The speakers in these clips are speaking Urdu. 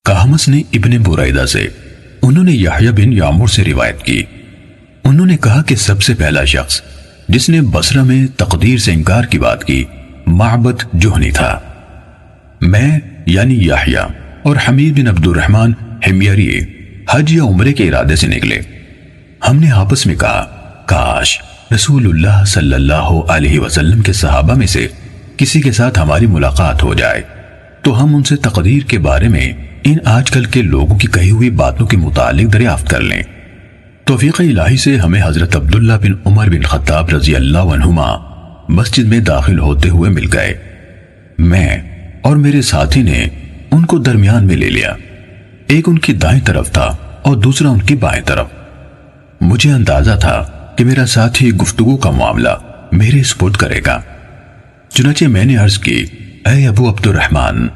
کہمس نے ابن بریدہ سے، انہوں نے یحییٰ بن یعمر سے روایت کی، انہوں نے کہا کہ سب سے پہلا شخص جس نے بصرہ میں تقدیر سے انکار کی بات کی معبد جہنی تھا۔ میں یعنی یحییٰ اور حمید بن عبد الرحمن حمیری حج یا عمرے کے ارادے سے نکلے۔ ہم نے آپس میں کہا کاش رسول اللہ صلی اللہ علیہ وسلم کے صحابہ میں سے کسی کے ساتھ ہماری ملاقات ہو جائے تو ہم ان سے تقدیر کے بارے میں ان آج کل کے لوگوں کی کہی ہوئی باتوں کے متعلق دریافت کر لیں۔ توفیق الہی سے ہمیں حضرت عبداللہ بن عمر بن خطاب رضی اللہ عنہما مسجد میں داخل ہوتے ہوئے مل گئے۔ میں اور میرے ساتھی نے ان کو درمیان میں لے لیا، ایک ان کی دائیں طرف تھا اور دوسرا ان کی بائیں طرف۔ مجھے اندازہ تھا کہ میرا ساتھی گفتگو کا معاملہ میرے سپرد کرے گا، چنانچہ میں نے عرض کی، اے ابو عبد الرحمن،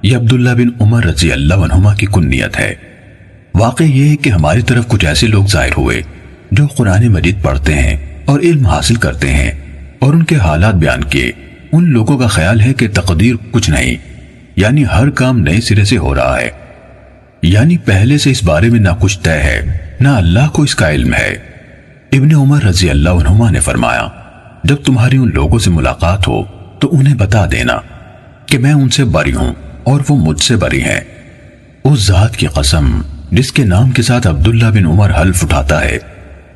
یہ عبداللہ بن عمر رضی اللہ عنہما کی کنیت ہے۔ واقع یہ ہے کہ ہماری طرف کچھ ایسے لوگ ظاہر ہوئے جو قرآن مجید پڑھتے ہیں اور علم حاصل کرتے ہیں، اور ان کے حالات بیان کیے۔ ان لوگوں کا خیال ہے کہ تقدیر کچھ نہیں، یعنی ہر کام نئے سرے سے ہو رہا ہے، یعنی پہلے سے اس بارے میں نہ کچھ طے ہے نہ اللہ کو اس کا علم ہے۔ ابن عمر رضی اللہ عنہما نے فرمایا، جب تمہاری ان لوگوں سے ملاقات ہو تو انہیں بتا دینا کہ میں ان سے بری ہوں اور وہ مجھ سے بری ہیں۔ اس ذات کی قسم جس کے نام کے ساتھ عبداللہ بن عمر حلف اٹھاتا ہے،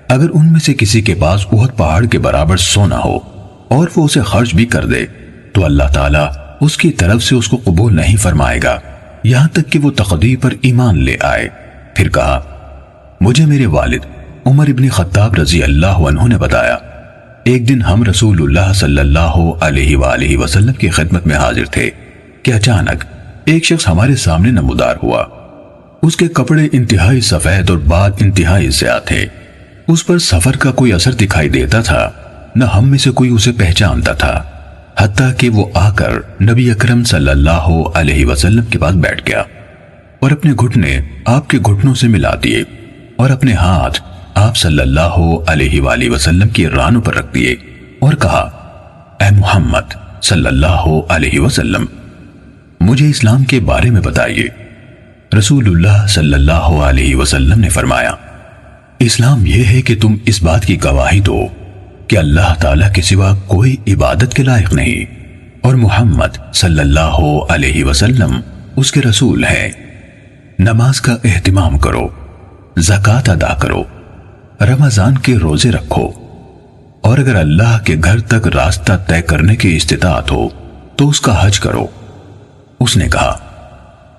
اگر ان میں سے کسی کے پاس احد پہاڑ کے برابر سونا ہو اور وہ اسے خرچ بھی کر دے تو اللہ تعالیٰ اس کی طرف سے اس کو قبول نہیں فرمائے گا یہاں تک کہ وہ تقدیر پر ایمان لے آئے۔ پھر کہا، مجھے میرے والد عمر ابن خطاب رضی اللہ عنہ نے بتایا، ایک دن ہم رسول اللہ صلی اللہ علیہ وآلہ وسلم کی خدمت میں حاضر تھے کہ اچانک ایک شخص ہمارے سامنے نمودار ہوا۔ اس کے کپڑے انتہائی سفید اور بال انتہائی سیاہ تھے۔ اس پر سفر کا کوئی اثر دکھائی دیتا تھا، نہ ہم میں سے کوئی اسے پہچانتا تھا، حتیٰ کہ وہ آ کر نبی اکرم صلی اللہ علیہ وسلم کے پاس بیٹھ گیا اور اپنے گھٹنے آپ کے گھٹنوں سے ملا دیے اور اپنے ہاتھ آپ صلی اللہ علیہ وآلہ وسلم کی رانوں پر رکھ دیے اور کہا، اے محمد صلی اللہ علیہ وسلم، مجھے اسلام کے بارے میں بتائیے۔ رسول اللہ صلی اللہ علیہ وسلم نے فرمایا، اسلام یہ ہے کہ تم اس بات کی گواہی دو کہ اللہ تعالیٰ کے سوا کوئی عبادت کے لائق نہیں اور محمد صلی اللہ علیہ وسلم اس کے رسول ہیں۔ نماز کا اہتمام کرو، زکوٰۃ ادا کرو، رمضان کے روزے رکھو، اور اگر اللہ کے گھر تک راستہ طے کرنے کی استطاعت ہو تو اس کا حج کرو۔ اس نے کہا،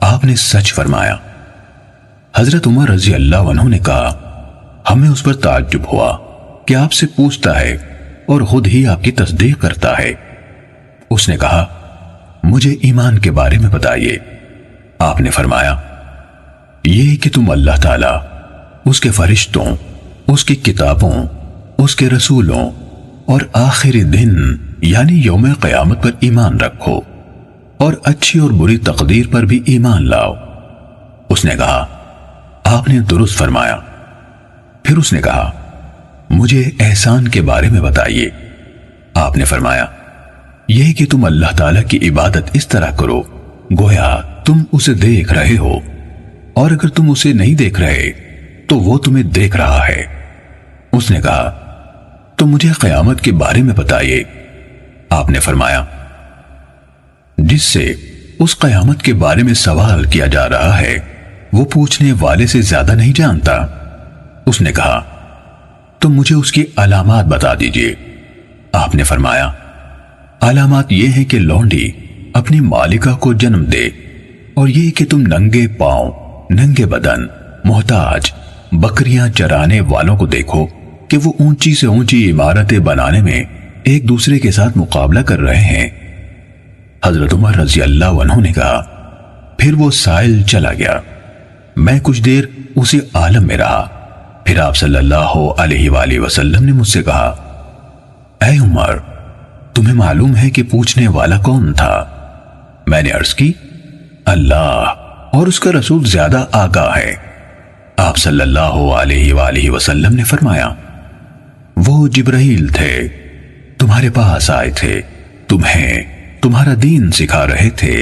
آپ نے سچ فرمایا۔ حضرت عمر رضی اللہ عنہ نے کہا، ہمیں اس پر تعجب ہوا کہ آپ سے پوچھتا ہے اور خود ہی آپ کی تصدیق کرتا ہے۔ اس نے کہا، مجھے ایمان کے بارے میں بتائیے۔ آپ نے فرمایا، یہ کہ تم اللہ تعالیٰ، اس کے فرشتوں، اس کی کتابوں، اس کے رسولوں اور آخری دن یعنی یوم قیامت پر ایمان رکھو اور اچھی اور بری تقدیر پر بھی ایمان لاؤ۔ اس نے کہا، آپ نے درست فرمایا۔ پھر اس نے کہا، مجھے احسان کے بارے میں بتائیے۔ آپ نے فرمایا، یہ کہ تم اللہ تعالیٰ کی عبادت اس طرح کرو گویا تم اسے دیکھ رہے ہو، اور اگر تم اسے نہیں دیکھ رہے تو وہ تمہیں دیکھ رہا ہے۔ اس نے کہا، تو مجھے قیامت کے بارے میں بتائیے۔ آپ نے فرمایا، جس سے اس قیامت کے بارے میں سوال کیا جا رہا ہے وہ پوچھنے والے سے زیادہ نہیں جانتا۔ اس نے کہا، تو مجھے اس کی علامات بتا دیجئے۔ آپ نے فرمایا، علامات یہ ہیں کہ لونڈی اپنی مالکہ کو جنم دے، اور یہ کہ تم ننگے پاؤں، ننگے بدن، محتاج، بکریاں چرانے والوں کو دیکھو کہ وہ اونچی سے اونچی عمارتیں بنانے میں ایک دوسرے کے ساتھ مقابلہ کر رہے ہیں۔ حضرت عمر رضی اللہ عنہ نے کہا، پھر وہ سائل چلا گیا۔ میں کچھ دیر اسی عالم میں رہا، پھر آپ صلی اللہ علیہ وآلہ وسلم نے مجھ سے کہا، اے عمر، تمہیں معلوم ہے کہ پوچھنے والا کون تھا؟ میں نے عرض کی، اللہ اور اس کا رسول زیادہ آگاہ ہے۔ آپ صلی اللہ علیہ وآلہ وسلم نے فرمایا، وہ جبرائیل تھے، تمہارے پاس آئے تھے، تمہیں تمہارا دین سکھا رہے تھے۔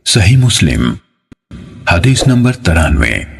صحیح مسلم حدیث نمبر 93